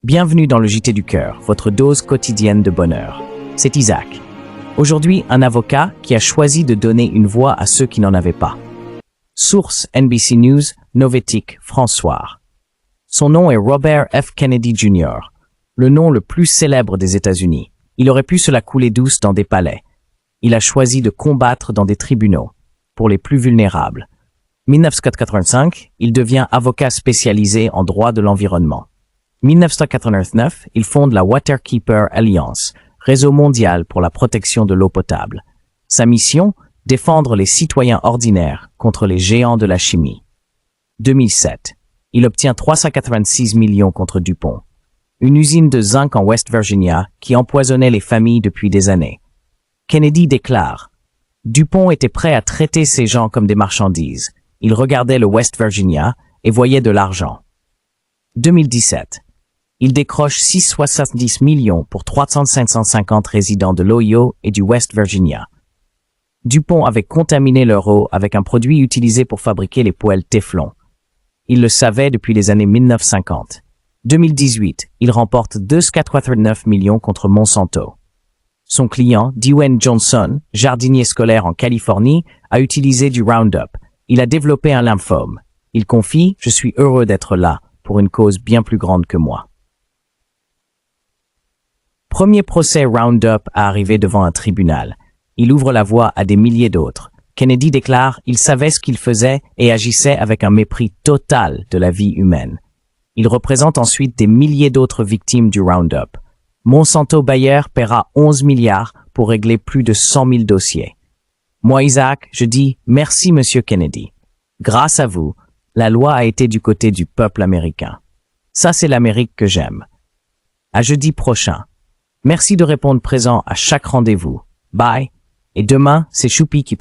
Bienvenue dans le JT du cœur, votre dose quotidienne de bonheur. C'est Isaac. Aujourd'hui, un avocat qui a choisi de donner une voix à ceux qui n'en avaient pas. Source NBC News, Novetic, François. Son nom est Robert F. Kennedy Jr., le nom le plus célèbre des États-Unis. Il aurait pu se la couler douce dans des palais. Il a choisi de combattre dans des tribunaux, pour les plus vulnérables. 1985, il devient avocat spécialisé en droit de l'environnement. 1989, il fonde la Waterkeeper Alliance, réseau mondial pour la protection de l'eau potable. Sa mission, défendre les citoyens ordinaires contre les géants de la chimie. 2007, il obtient 386 millions contre DuPont, une usine de zinc en West Virginia qui empoisonnait les familles depuis des années. Kennedy déclare « DuPont était prêt à traiter ces gens comme des marchandises. Il regardait le West Virginia et voyait de l'argent. » 2017, il décroche 670 millions pour 350 résidents de l'Ohio et du West Virginia. DuPont avait contaminé leur eau avec un produit utilisé pour fabriquer les poêles Teflon. Il le savait depuis les années 1950. 2018, il remporte 289 millions contre Monsanto. Son client, Dwayne Johnson, jardinier scolaire en Californie, a utilisé du Roundup. Il a développé un lymphome. Il confie « Je suis heureux d'être là pour une cause bien plus grande que moi ». Premier procès Roundup à arriver devant un tribunal. Il ouvre la voie à des milliers d'autres. Kennedy déclare « Il savait ce qu'il faisait et agissait avec un mépris total de la vie humaine ». Il représente ensuite des milliers d'autres victimes du Roundup. Monsanto Bayer paiera 11 milliards pour régler plus de 100 000 dossiers. Moi, Isaac, je dis merci, Monsieur Kennedy. Grâce à vous, la loi a été du côté du peuple américain. Ça, c'est l'Amérique que j'aime. À jeudi prochain. Merci de répondre présent à chaque rendez-vous. Bye. Et demain, c'est Choupi qui